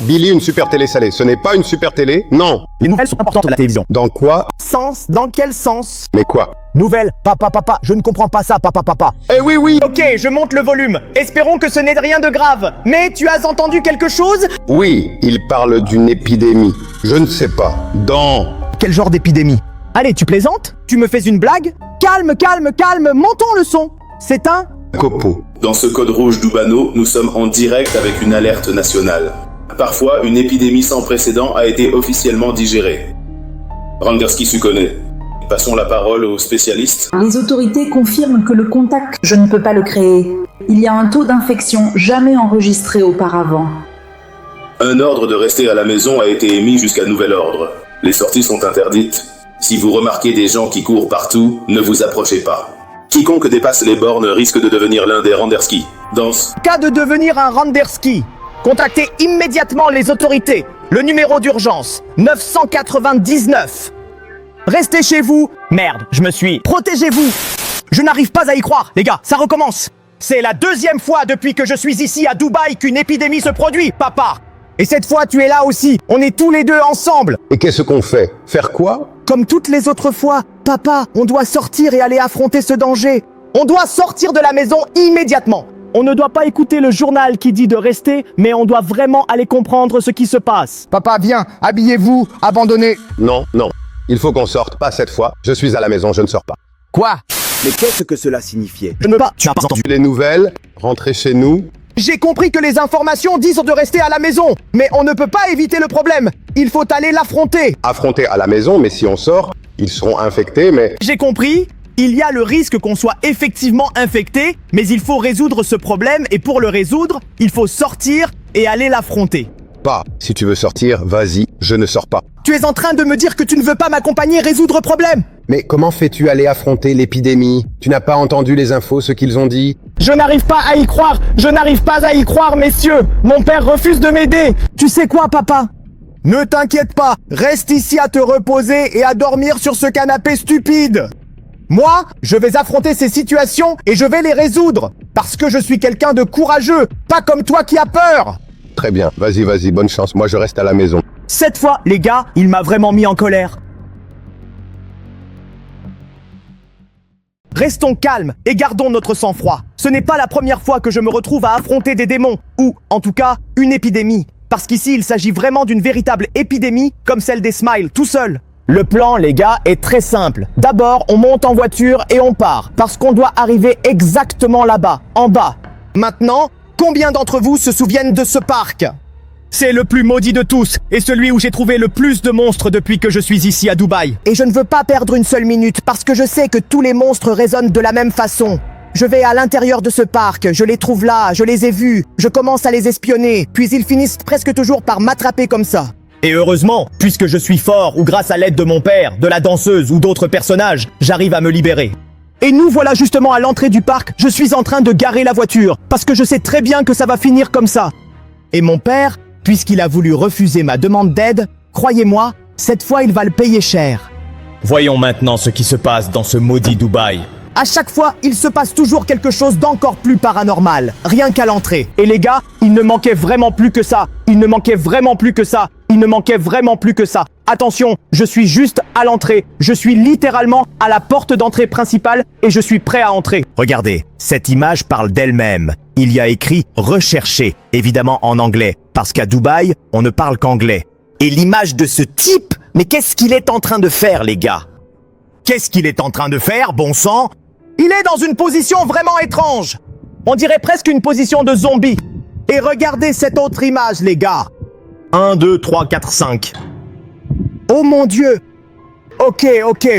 Billy, une super télé salée. Ce n'est pas une super télé, non. Les nouvelles sont importantes à la télévision. Dans quoi? Sens? Dans quel sens? Mais quoi? Nouvelles. Papa, je ne comprends pas ça, papa. Eh oui. Ok, je monte le volume. Espérons que ce n'est rien de grave. Mais tu as entendu quelque chose? Oui, il parle d'une épidémie. Je ne sais pas. Dans... Quel genre d'épidémie? Allez, tu plaisantes? Tu me fais une blague? Calme, montons le son. C'est un... Copo. Dans ce code rouge d'Ubano, nous sommes en direct avec une alerte nationale. Parfois, une épidémie sans précédent a été officiellement digérée. Randerski Sukone. Passons la parole aux spécialistes. Les autorités confirment que le contact, je ne peux pas le créer. Il y a un taux d'infection jamais enregistré auparavant. Un ordre de rester à la maison a été émis jusqu'à nouvel ordre. Les sorties sont interdites. Si vous remarquez des gens qui courent partout, ne vous approchez pas. Quiconque dépasse les bornes risque de devenir l'un des Randerski. Cas de devenir un Randerski. Contactez immédiatement les autorités. Le numéro d'urgence, 999. Restez chez vous. Merde, je me suis... Protégez-vous. Je n'arrive pas à y croire, les gars, ça recommence. C'est la deuxième fois depuis que je suis ici à Dubaï qu'une épidémie se produit, papa. Et cette fois, tu es là aussi. On est tous les deux ensemble. Et qu'est-ce qu'on fait? Faire quoi? Comme toutes les autres fois, papa, on doit sortir et aller affronter ce danger. On doit sortir de la maison immédiatement. On ne doit pas écouter le journal qui dit de rester, mais on doit vraiment aller comprendre ce qui se passe. Papa, viens, habillez-vous, abandonnez. Non. Il faut qu'on sorte, pas cette fois. Je suis à la maison, je ne sors pas. Quoi? Mais qu'est-ce que cela signifiait? Je ne veux pas. Tu n'as pas entendu. Les nouvelles, rentrez chez nous. J'ai compris que les informations disent de rester à la maison, mais on ne peut pas éviter le problème. Il faut aller l'affronter. Affronter à la maison, mais si on sort, ils seront infectés, mais... J'ai compris. Il y a le risque qu'on soit effectivement infecté, mais il faut résoudre ce problème et pour le résoudre, il faut sortir et aller l'affronter. Pas. Si tu veux sortir, vas-y, je ne sors pas. Tu es en train de me dire que tu ne veux pas m'accompagner résoudre le problème? Mais comment fais-tu aller affronter l'épidémie? Tu n'as pas entendu les infos, ce qu'ils ont dit? Je n'arrive pas à y croire, messieurs. Mon père refuse de m'aider. Tu sais quoi, papa? Ne t'inquiète pas, reste ici à te reposer et à dormir sur ce canapé stupide. Moi, je vais affronter ces situations et je vais les résoudre. Parce que je suis quelqu'un de courageux, pas comme toi qui as peur. Très bien, vas-y, bonne chance. Moi, je reste à la maison. Cette fois, les gars, il m'a vraiment mis en colère. Restons calmes et gardons notre sang-froid. Ce n'est pas la première fois que je me retrouve à affronter des démons, ou, en tout cas, une épidémie. Parce qu'ici, il s'agit vraiment d'une véritable épidémie, comme celle des Smiles, tout seul. Le plan, les gars, est très simple. D'abord, on monte en voiture et on part, parce qu'on doit arriver exactement là-bas, en bas. Maintenant, combien d'entre vous se souviennent de ce parc? C'est le plus maudit de tous, et celui où j'ai trouvé le plus de monstres depuis que je suis ici à Dubaï. Et je ne veux pas perdre une seule minute, parce que je sais que tous les monstres résonnent de la même façon. Je vais à l'intérieur de ce parc, je les trouve là, je les ai vus, je commence à les espionner, puis ils finissent presque toujours par m'attraper comme ça. Et heureusement, puisque je suis fort ou grâce à l'aide de mon père, de la danseuse ou d'autres personnages, j'arrive à me libérer. Et nous voilà justement à l'entrée du parc, je suis en train de garer la voiture, parce que je sais très bien que ça va finir comme ça. Et mon père, puisqu'il a voulu refuser ma demande d'aide, croyez-moi, cette fois il va le payer cher. Voyons maintenant ce qui se passe dans ce maudit Dubaï. À chaque fois, il se passe toujours quelque chose d'encore plus paranormal, rien qu'à l'entrée. Et les gars, il ne manquait vraiment plus que ça. Attention, je suis juste à l'entrée. Je suis littéralement à la porte d'entrée principale et je suis prêt à entrer. Regardez, cette image parle d'elle-même. Il y a écrit « Rechercher », évidemment en anglais, parce qu'à Dubaï, on ne parle qu'anglais. Et l'image de ce type, mais qu'est-ce qu'il est en train de faire, les gars? Qu'est-ce qu'il est en train de faire, bon sang? Il est dans une position vraiment étrange. On dirait presque une position de zombie. Et regardez cette autre image, les gars. 1, 2, 3, 4, 5. Oh mon Dieu! Ok,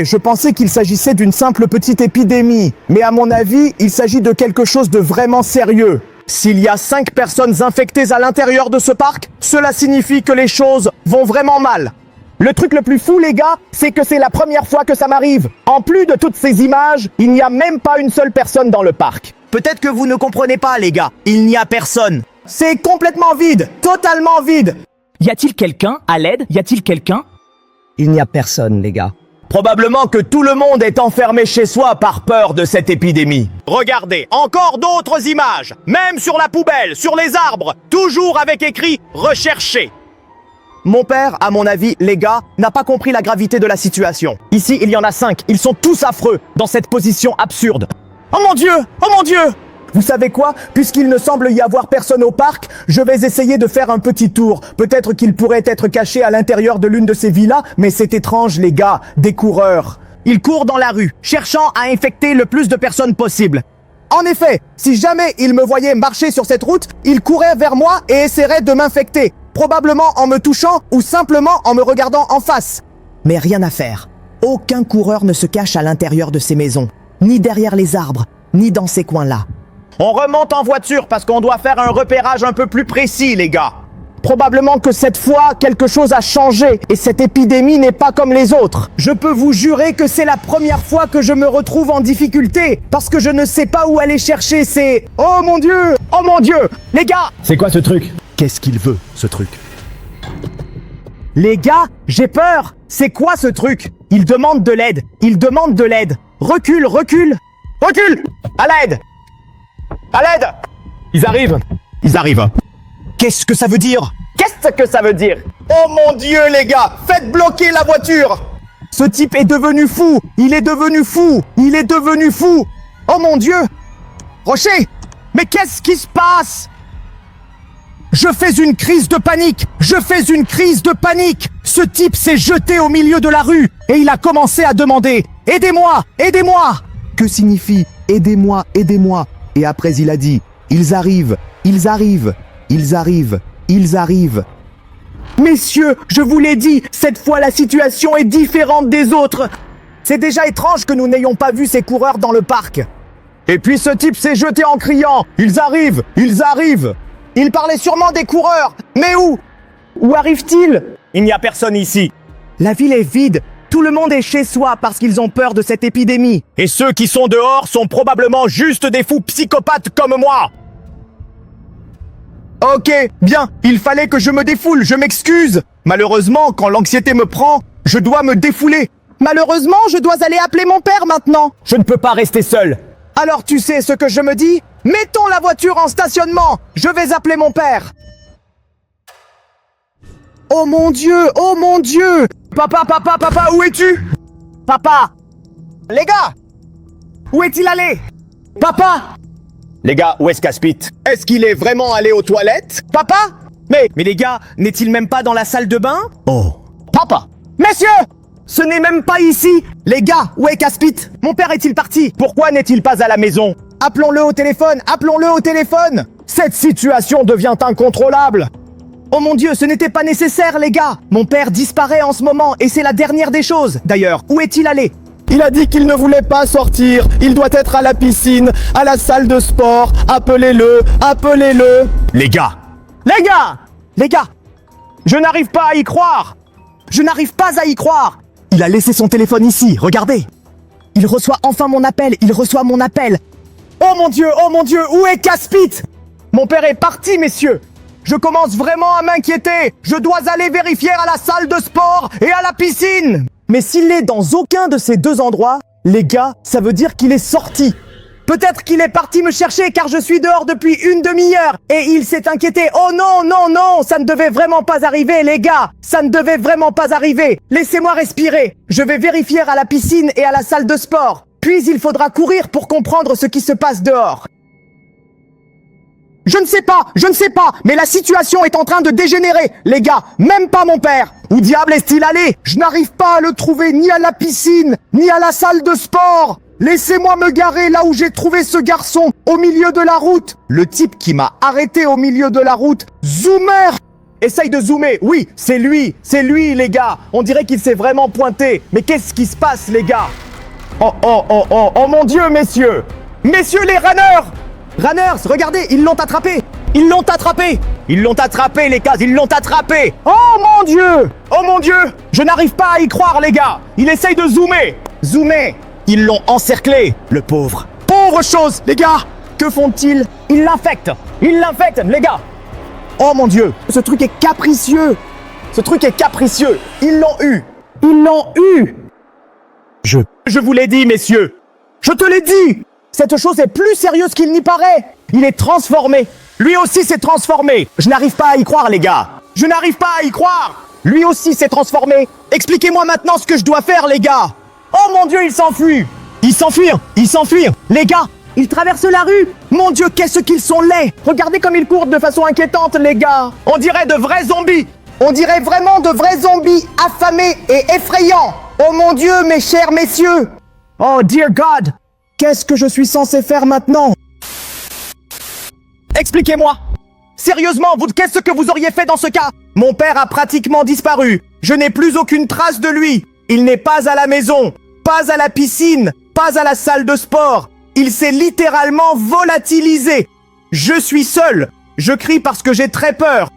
je pensais qu'il s'agissait d'une simple petite épidémie. Mais à mon avis, il s'agit de quelque chose de vraiment sérieux. S'il y a 5 personnes infectées à l'intérieur de ce parc, cela signifie que les choses vont vraiment mal. Le truc le plus fou, les gars, c'est que c'est la première fois que ça m'arrive. En plus de toutes ces images, il n'y a même pas une seule personne dans le parc. Peut-être que vous ne comprenez pas, les gars. Il n'y a personne. C'est complètement vide, totalement vide. Y a-t-il quelqu'un? À l'aide? Y a-t-il quelqu'un? Il n'y a personne, les gars. Probablement que tout le monde est enfermé chez soi par peur de cette épidémie. Regardez, encore d'autres images. Même sur la poubelle, sur les arbres, toujours avec écrit « Rechercher ». Mon père, à mon avis, les gars, n'a pas compris la gravité de la situation. Ici, il y en a 5. Ils sont tous affreux dans cette position absurde. Oh mon Dieu! Oh mon Dieu! Vous savez quoi? Puisqu'il ne semble y avoir personne au parc, je vais essayer de faire un petit tour. Peut-être qu'il pourrait être caché à l'intérieur de l'une de ces villas, mais c'est étrange, les gars, des coureurs. Ils courent dans la rue, cherchant à infecter le plus de personnes possible. En effet, si jamais ils me voyaient marcher sur cette route, ils couraient vers moi et essaieraient de m'infecter. Probablement en me touchant ou simplement en me regardant en face. Mais rien à faire. Aucun coureur ne se cache à l'intérieur de ces maisons, ni derrière les arbres, ni dans ces coins-là. On remonte en voiture parce qu'on doit faire un repérage un peu plus précis, les gars. Probablement que cette fois, quelque chose a changé et cette épidémie n'est pas comme les autres. Je peux vous jurer que c'est la première fois que je me retrouve en difficulté parce que je ne sais pas où aller chercher ces... Oh mon Dieu! Oh mon Dieu! Les gars! C'est quoi ce truc? Qu'est-ce qu'il veut, ce truc? Les gars, j'ai peur! C'est quoi ce truc? Il demande de l'aide! Il demande de l'aide! Recule, recule! Recule! À l'aide! À l'aide! Ils arrivent! Ils arrivent! Qu'est-ce que ça veut dire? Qu'est-ce que ça veut dire? Oh mon Dieu, les gars! Faites bloquer la voiture! Ce type est devenu fou! Il est devenu fou! Il est devenu fou! Oh mon Dieu! Rocher! Mais qu'est-ce qui se passe? Je fais une crise de panique! Je fais une crise de panique! Ce type s'est jeté au milieu de la rue et il a commencé à demander « Aidez-moi! Aidez-moi » Que signifie « Aidez-moi! Aidez-moi » Et après il a dit « Ils arrivent! Ils arrivent! Ils arrivent! Ils arrivent !» Messieurs, je vous l'ai dit, cette fois la situation est différente des autres. C'est déjà étrange que nous n'ayons pas vu ces coureurs dans le parc. Et puis ce type s'est jeté en criant « Ils arrivent! Ils arrivent !» Il parlait sûrement des coureurs. Mais où? Où arrive-t-il? Il n'y a personne ici. La ville est vide. Tout le monde est chez soi parce qu'ils ont peur de cette épidémie. Et ceux qui sont dehors sont probablement juste des fous psychopathes comme moi. Ok, bien, il fallait que je me défoule, je m'excuse. Malheureusement, quand l'anxiété me prend, je dois me défouler. Malheureusement, je dois aller appeler mon père maintenant. Je ne peux pas rester seul. Alors tu sais ce que je me dis? Mettons la voiture en stationnement. Je vais appeler mon père. Oh mon Dieu, oh mon Dieu. Papa, papa, papa, où es-tu? Papa. Les gars. Où est-il allé? Papa. Les gars, où est-ce Caspit? Est-ce qu'il est vraiment allé aux toilettes? Papa? Mais les gars, n'est-il même pas dans la salle de bain? Oh. Papa. Messieurs! Ce n'est même pas ici! Les gars, où est Caspit? Mon père est-il parti? Pourquoi n'est-il pas à la maison? Appelons-le au téléphone! Appelons-le au téléphone! Cette situation devient incontrôlable! Oh mon Dieu, ce n'était pas nécessaire, les gars! Mon père disparaît en ce moment, et c'est la dernière des choses! D'ailleurs, où est-il allé? Il a dit qu'il ne voulait pas sortir. Il doit être à la piscine, à la salle de sport. Appelez-le, appelez-le. Les gars! Les gars! Les gars! Je n'arrive pas à y croire! Je n'arrive pas à y croire! Il a laissé son téléphone ici, regardez! Il reçoit enfin mon appel, il reçoit mon appel! Oh mon Dieu, où est Caspit? Mon père est parti, messieurs! Je commence vraiment à m'inquiéter! Je dois aller vérifier à la salle de sport et à la piscine! Mais s'il n'est dans aucun de ces deux endroits, les gars, ça veut dire qu'il est sorti. Peut-être qu'il est parti me chercher car je suis dehors depuis une demi-heure et il s'est inquiété. Oh non, non, non, ça ne devait vraiment pas arriver, les gars. Ça ne devait vraiment pas arriver. Laissez-moi respirer. Je vais vérifier à la piscine et à la salle de sport. Puis il faudra courir pour comprendre ce qui se passe dehors. Je ne sais pas, mais la situation est en train de dégénérer, les gars, même pas mon père. Où diable est-il allé? Je n'arrive pas à le trouver ni à la piscine, ni à la salle de sport. Laissez-moi me garer là où j'ai trouvé ce garçon, au milieu de la route. Le type qui m'a arrêté au milieu de la route, Zoomer. Essaye de zoomer, oui, c'est lui, les gars. On dirait qu'il s'est vraiment pointé. Mais qu'est-ce qui se passe, les gars? Oh mon Dieu, messieurs. Messieurs les runners. Runners, regardez, ils l'ont attrapé. Ils l'ont attrapé. Ils l'ont attrapé, les gars, ils l'ont attrapé. Oh mon Dieu. Oh mon Dieu. Je n'arrive pas à y croire, les gars. Il essaye de zoomer. Zoomer. Ils l'ont encerclé, le pauvre. Pauvre chose, les gars. Que font-ils? Ils l'infectent. Ils l'infectent, les gars. Oh mon Dieu, ce truc est capricieux. Ce truc est capricieux. Ils l'ont eu. Ils l'ont eu. Je vous l'ai dit, messieurs. Je te l'ai dit. Cette chose est plus sérieuse qu'il n'y paraît. Il est transformé. Lui aussi s'est transformé. Je n'arrive pas à y croire, les gars. Je n'arrive pas à y croire. Lui aussi s'est transformé. Expliquez-moi maintenant ce que je dois faire, les gars. Oh mon Dieu, il s'enfuit. Il s'enfuit. Les gars, ils traversent la rue. Mon Dieu, qu'est-ce qu'ils sont laids. Regardez comme ils courent de façon inquiétante, les gars. On dirait de vrais zombies. On dirait vraiment de vrais zombies affamés et effrayants. Oh mon Dieu, mes chers messieurs. Oh dear God. Qu'est-ce que je suis censé faire maintenant? Expliquez-moi. Sérieusement, qu'est-ce que vous auriez fait dans ce cas? Mon père a pratiquement disparu. Je n'ai plus aucune trace de lui. Il n'est pas à la maison, pas à la piscine, pas à la salle de sport. Il s'est littéralement volatilisé. Je suis seul. Je crie parce que j'ai très peur.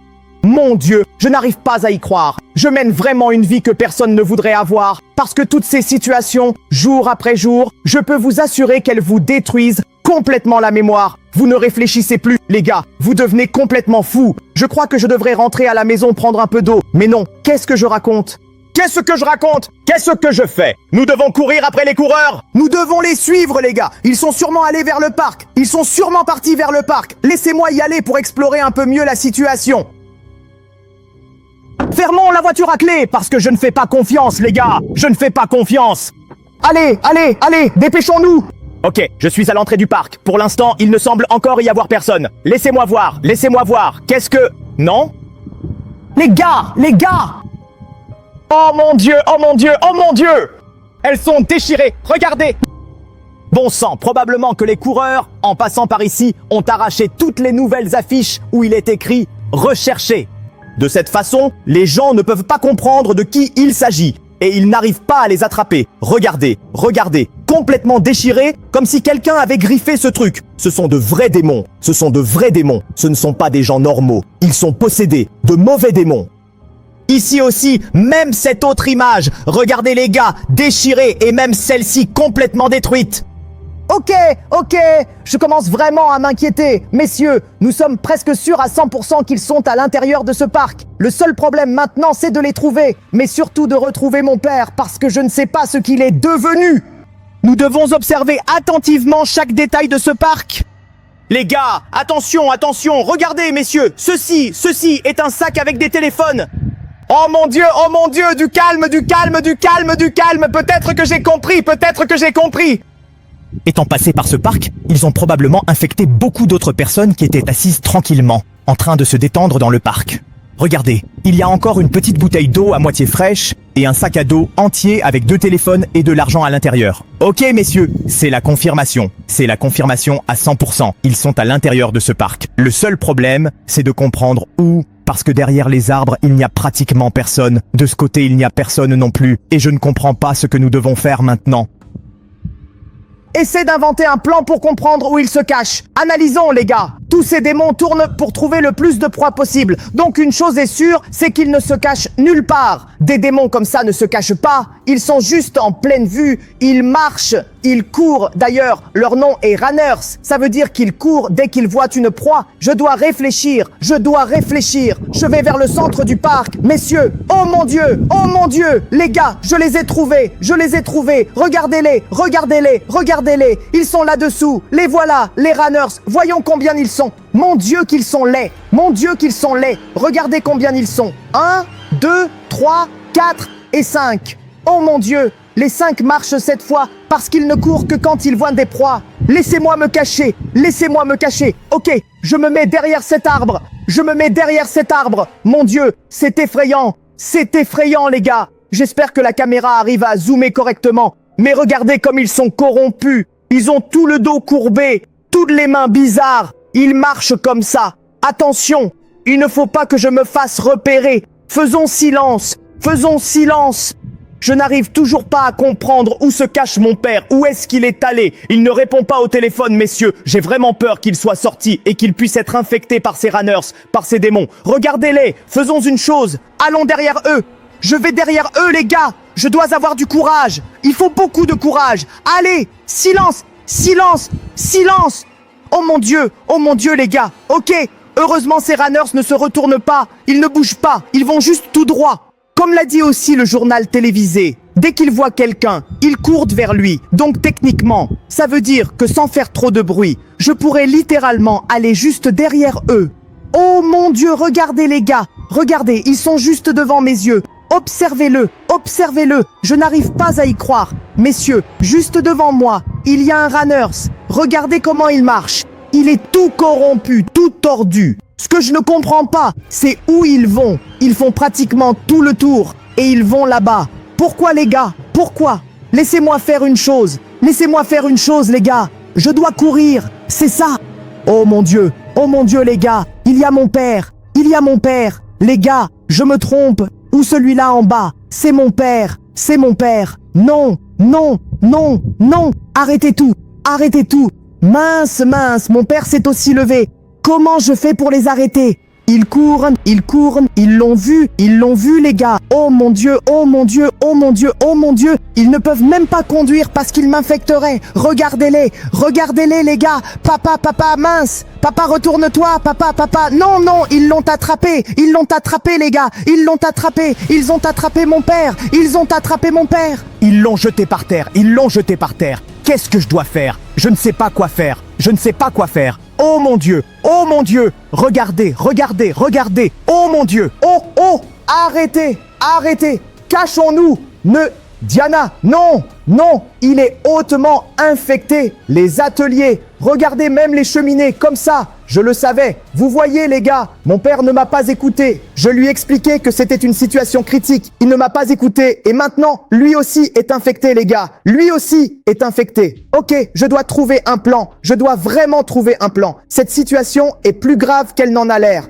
Mon Dieu, je n'arrive pas à y croire. Je mène vraiment une vie que personne ne voudrait avoir. Parce que toutes ces situations, jour après jour, je peux vous assurer qu'elles vous détruisent complètement la mémoire. Vous ne réfléchissez plus, les gars. Vous devenez complètement fous. Je crois que je devrais rentrer à la maison prendre un peu d'eau. Mais non, qu'est-ce que je raconte? Qu'est-ce que je raconte? Qu'est-ce que je fais? Nous devons courir après les coureurs. Nous devons les suivre, les gars. Ils sont sûrement allés vers le parc. Ils sont sûrement partis vers le parc. Laissez-moi y aller pour explorer un peu mieux la situation. Fermons la voiture à clé, parce que je ne fais pas confiance, les gars. Je ne fais pas confiance. Allez, dépêchons-nous. Ok, je suis à l'entrée du parc. Pour l'instant, il ne semble encore y avoir personne. Laissez-moi voir. Qu'est-ce que... Non? Les gars! Oh mon Dieu! Elles sont déchirées, regardez! Bon sang, probablement que les coureurs, en passant par ici, ont arraché toutes les nouvelles affiches où il est écrit « Recherché ». De cette façon, les gens ne peuvent pas comprendre de qui il s'agit, et ils n'arrivent pas à les attraper. Regardez, complètement déchirés, comme si quelqu'un avait griffé ce truc. Ce sont de vrais démons, ce ne sont pas des gens normaux. Ils sont possédés, de mauvais démons. Ici aussi, même cette autre image, regardez les gars, déchirés, et même celle-ci complètement détruite. Ok, je commence vraiment à m'inquiéter. Messieurs, nous sommes presque sûrs à 100% qu'ils sont à l'intérieur de ce parc. Le seul problème maintenant, c'est de les trouver, mais surtout de retrouver mon père, parce que je ne sais pas ce qu'il est devenu. Nous devons observer attentivement chaque détail de ce parc. Les gars, attention, regardez messieurs, ceci est un sac avec des téléphones. Oh mon Dieu, du calme, peut-être que j'ai compris. Étant passés par ce parc, ils ont probablement infecté beaucoup d'autres personnes qui étaient assises tranquillement, en train de se détendre dans le parc. Regardez, il y a encore une petite bouteille d'eau à moitié fraîche et un sac à dos entier avec 2 téléphones et de l'argent à l'intérieur. Ok messieurs, c'est la confirmation à 100%. Ils sont à l'intérieur de ce parc. Le seul problème, c'est de comprendre où, parce que derrière les arbres, il n'y a pratiquement personne. De ce côté, il n'y a personne non plus. Et je ne comprends pas ce que nous devons faire maintenant. Essaie d'inventer un plan pour comprendre où il se cache. Analysons, les gars. Tous ces démons tournent pour trouver le plus de proies possible. Donc une chose est sûre, c'est qu'ils ne se cachent nulle part. Des démons comme ça ne se cachent pas. Ils sont juste en pleine vue. Ils marchent, ils courent. D'ailleurs, leur nom est Runners. Ça veut dire qu'ils courent dès qu'ils voient une proie. Je dois réfléchir. Je vais vers le centre du parc. Messieurs, oh mon Dieu. Les gars, je les ai trouvés. Regardez-les. Ils sont là-dessous. Les voilà, les Runners. Voyons combien ils sont. Mon Dieu qu'ils sont laids. Regardez combien ils sont. 1, 2, 3, 4 et 5. Oh mon Dieu, les 5 marchent cette fois parce qu'ils ne courent que quand ils voient des proies. Laissez-moi me cacher. Ok, je me mets derrière cet arbre. Mon Dieu, c'est effrayant, les gars. J'espère que la caméra arrive à zoomer correctement. Mais regardez comme ils sont corrompus. Ils ont tout le dos courbé, toutes les mains bizarres. Ils marchent comme ça. Attention, il ne faut pas que je me fasse repérer. Faisons silence. Je n'arrive toujours pas à comprendre où se cache mon père. Où est-ce qu'il est allé? Il ne répond pas au téléphone, messieurs. J'ai vraiment peur qu'il soit sorti et qu'il puisse être infecté par ces Runners, par ces démons. Regardez-les. Faisons une chose. Allons derrière eux. Je vais derrière eux, les gars. Je dois avoir du courage. Il faut beaucoup de courage. Allez, silence. Oh mon Dieu, les gars. Ok, heureusement ces Runners ne se retournent pas. Ils ne bougent pas. Ils vont juste tout droit. Comme l'a dit aussi le journal télévisé, dès qu'ils voient quelqu'un, ils courent vers lui. Donc techniquement, ça veut dire que sans faire trop de bruit, je pourrais littéralement aller juste derrière eux. Oh mon Dieu, regardez les gars. regardez, ils sont juste devant mes yeux. Observez-le, observez-le, je n'arrive pas à y croire. Messieurs, juste devant moi, il y a un Runners. Regardez comment il marche. Il est tout corrompu, tout tordu. Ce que je ne comprends pas, c'est où ils vont. Ils font pratiquement tout le tour et ils vont là-bas. Pourquoi les gars? Pourquoi? Laissez-moi faire une chose. Laissez-moi faire une chose les gars. Je dois courir, c'est ça. Oh mon Dieu les gars. Il y a mon père. Il y a mon père. Les gars, je me trompe. Ou celui-là en bas. C'est mon père. C'est mon père. Non, non, non, non. Arrêtez tout. Arrêtez tout. Mince, mince, mon père s'est aussi levé. Comment je fais pour les arrêter? Ils courent, ils l'ont vu les gars. Oh mon Dieu, oh mon Dieu, oh mon Dieu, oh mon Dieu. Ils ne peuvent même pas conduire parce qu'ils m'infecteraient. Regardez-les, regardez-les les gars. Papa, papa, mince. Papa, retourne-toi, papa, papa. Non, non, ils l'ont attrapé les gars. Ils l'ont attrapé, ils ont attrapé mon père. Ils ont attrapé mon père. Ils l'ont jeté par terre, ils l'ont jeté par terre. Qu'est-ce que je dois faire? Je ne sais pas quoi faire. Je ne sais pas quoi faire. Oh mon Dieu! Oh mon Dieu! Regardez, regardez, regardez! Oh mon Dieu! Oh, oh! Arrêtez! Arrêtez! Cachons-nous! Diana, non! Non! Il est hautement infecté! Les ateliers! Regardez même les cheminées, comme ça! Je le savais! Vous voyez les gars, mon père ne m'a pas écouté! Je lui expliquais que c'était une situation critique! Il ne m'a pas écouté! Et maintenant, lui aussi est infecté les gars! Lui aussi est infecté! Ok, je dois trouver un plan! Je dois vraiment trouver un plan! Cette situation est plus grave qu'elle n'en a l'air!